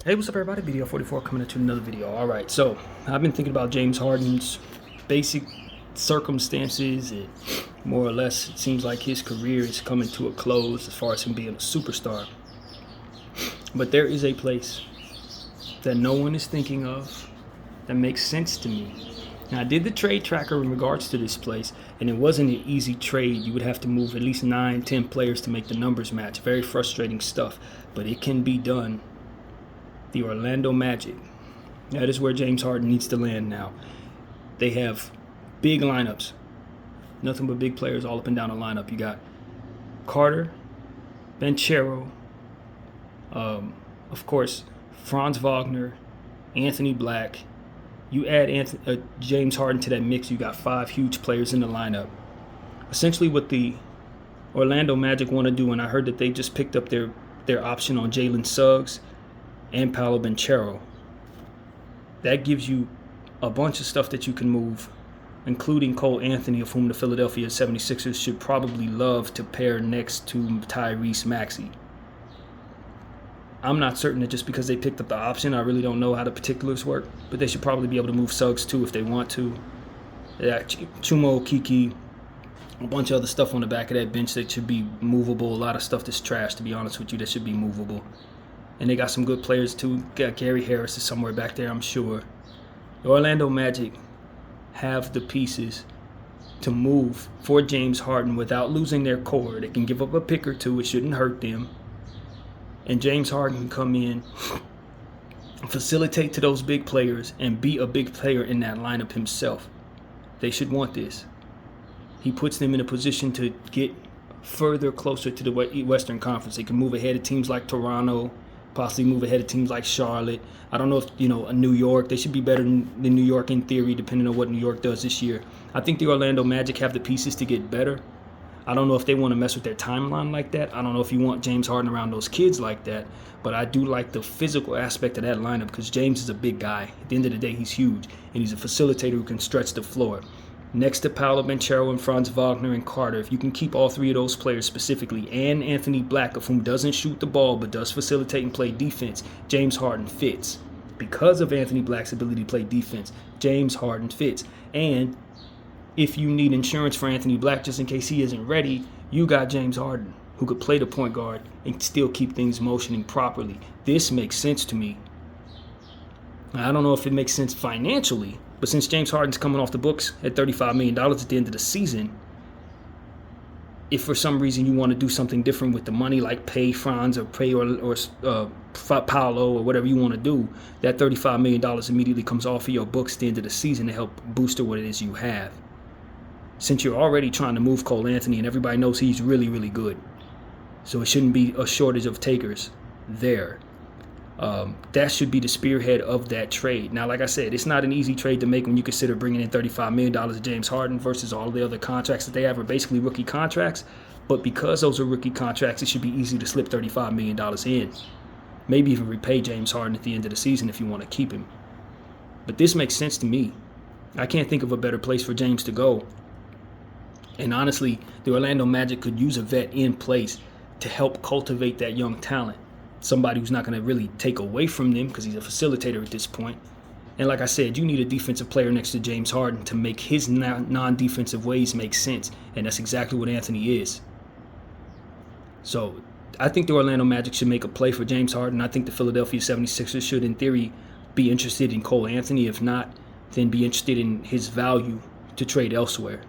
Hey, what's up, everybody? Video 44 coming at you another video. All right, so I've been thinking about James Harden's basic circumstances. And more or less, it seems like his career is coming to a close as far as him being a superstar. But there is a place that no one is thinking of that makes sense to me. Now, I did the trade tracker in regards to this place, and it wasn't an easy trade. You would have to move at least 9-10 players to make the numbers match. Very frustrating stuff, but it can be done. The Orlando Magic. That is where James Harden needs to land now. They have big lineups. Nothing but big players all up and down the lineup. You got Carter, Banchero, of course, Franz Wagner, Anthony Black. You add James Harden to that mix, you got 5 huge players in the lineup. Essentially what the Orlando Magic want to do, and I heard that they just picked up their option on Jalen Suggs and Paolo Banchero. That gives you a bunch of stuff that you can move, including Cole Anthony, of whom the Philadelphia 76ers should probably love to pair next to Tyrese Maxey. I'm not certain that just because they picked up the option, I really don't know how the particulars work, but they should probably be able to move Suggs too if they want to. Yeah, Chumo, Kiki, a bunch of other stuff on the back of that bench that should be movable. A lot of stuff that's trash, to be honest with you, that should be movable. And they got some good players too. Got Gary Harris is somewhere back there, I'm sure. The Orlando Magic have the pieces to move for James Harden without losing their core. They can give up a pick or two. It shouldn't hurt them. And James Harden can come in, facilitate to those big players, and be a big player in that lineup himself. They should want this. He puts them in a position to get further closer to the Western Conference. They can move ahead of teams like Toronto, possibly move ahead of teams like Charlotte. I don't know if, New York. They should be better than New York in theory, depending on what New York does this year. I think the Orlando Magic have the pieces to get better. I don't know if they want to mess with their timeline like that. I don't know if you want James Harden around those kids like that. But I do like the physical aspect of that lineup because James is a big guy. At the end of the day, he's huge. And he's a facilitator who can stretch the floor. Next to Paolo Banchero and Franz Wagner and Carter, if you can keep all 3 of those players specifically, and Anthony Black, of whom doesn't shoot the ball but does facilitate and play defense, James Harden fits. Because of Anthony Black's ability to play defense, James Harden fits. And if you need insurance for Anthony Black just in case he isn't ready, you got James Harden, who could play the point guard and still keep things motioning properly. This makes sense to me. I don't know if it makes sense financially, but since James Harden's coming off the books at $35 million at the end of the season, if for some reason you want to do something different with the money, like pay Franz or pay or Paolo or whatever you want to do, that $35 million immediately comes off of your books at the end of the season to help booster what it is you have. Since you're already trying to move Cole Anthony and everybody knows he's really, really good, so it shouldn't be a shortage of takers there. That should be the spearhead of that trade. Now, like I said, it's not an easy trade to make when you consider bringing in $35 million of James Harden versus all the other contracts that they have are basically rookie contracts. But because those are rookie contracts, it should be easy to slip $35 million in. Maybe even repay James Harden at the end of the season if you want to keep him. But this makes sense to me. I can't think of a better place for James to go. And honestly, the Orlando Magic could use a vet in place to help cultivate that young talent. Somebody who's not going to really take away from them because he's a facilitator at this point. And like I said, you need a defensive player next to James Harden to make his non-defensive ways make sense. And that's exactly what Anthony is. So I think the Orlando Magic should make a play for James Harden. I think the Philadelphia 76ers should, in theory, be interested in Cole Anthony. If not, then be interested in his value to trade elsewhere.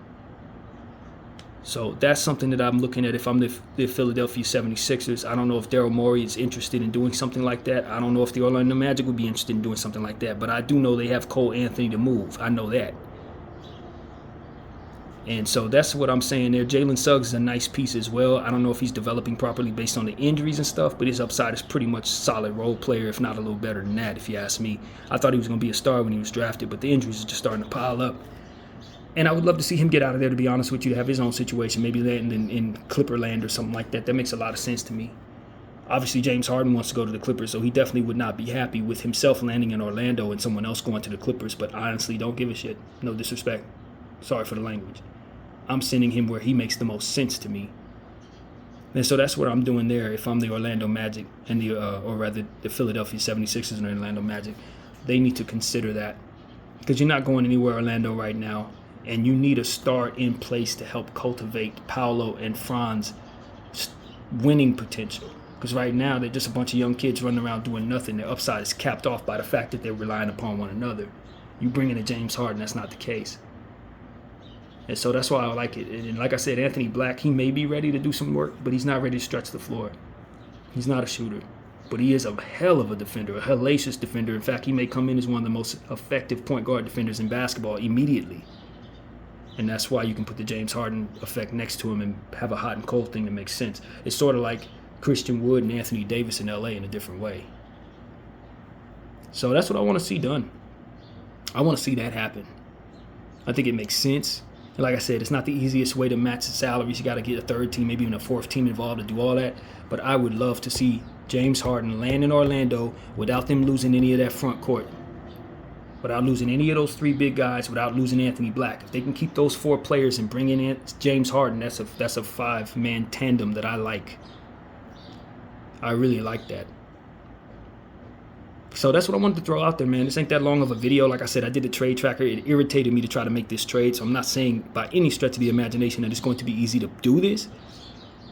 So that's something that I'm looking at if I'm the Philadelphia 76ers. I don't know if Daryl Morey is interested in doing something like that. I don't know if the Orlando Magic would be interested in doing something like that. But I do know they have Cole Anthony to move. I know that. And so that's what I'm saying there. Jalen Suggs is a nice piece as well. I don't know if he's developing properly based on the injuries and stuff, but his upside is pretty much solid role player, if not a little better than that, if you ask me. I thought he was going to be a star when he was drafted, but the injuries are just starting to pile up. And I would love to see him get out of there, to be honest with you, to have his own situation, maybe land in Clipperland or something like that. That makes a lot of sense to me. Obviously, James Harden wants to go to the Clippers, so he definitely would not be happy with himself landing in Orlando and someone else going to the Clippers. But honestly, don't give a shit. No disrespect. Sorry for the language. I'm sending him where he makes the most sense to me. And so that's what I'm doing there if I'm the Orlando Magic and or rather the Philadelphia 76ers and the Orlando Magic. They need to consider that, because you're not going anywhere, Orlando, right now, and you need a star in place to help cultivate Paolo and Franz winning potential. Because right now they're just a bunch of young kids running around doing nothing. Their upside is capped off by the fact that they're relying upon one another. You bring in a James Harden, that's not the case. And so that's why I like it. And like I said, Anthony Black, he may be ready to do some work, but he's not ready to stretch the floor. He's not a shooter, but he is a hell of a defender, a hellacious defender. In fact, he may come in as one of the most effective point guard defenders in basketball immediately. And that's why you can put the James Harden effect next to him and have a hot and cold thing that makes sense. It's sort of like Christian Wood and Anthony Davis in LA in a different way. So that's what I want to see done. I want to see that happen. I think it makes sense. And like I said, it's not the easiest way to match the salaries. You got to get a third team, maybe even a fourth team involved to do all that. But I would love to see James Harden land in Orlando without them losing any of that front court, without losing any of those three big guys, without losing Anthony Black. If they can keep those four players and bring in James Harden, that's a five-man tandem that I like. I really like that. So that's what I wanted to throw out there, man. This ain't that long of a video. Like I said, I did the trade tracker. It irritated me to try to make this trade. So I'm not saying by any stretch of the imagination that it's going to be easy to do this.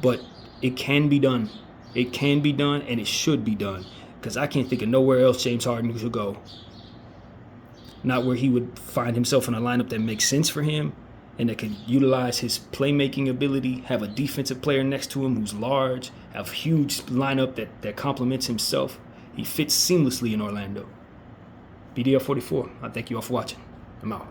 But it can be done. It can be done, and it should be done. Because I can't think of nowhere else James Harden should go. Not where he would find himself in a lineup that makes sense for him and that could utilize his playmaking ability, have a defensive player next to him who's large, have a huge lineup that complements himself. He fits seamlessly in Orlando. BDL44, I thank you all for watching. I'm out.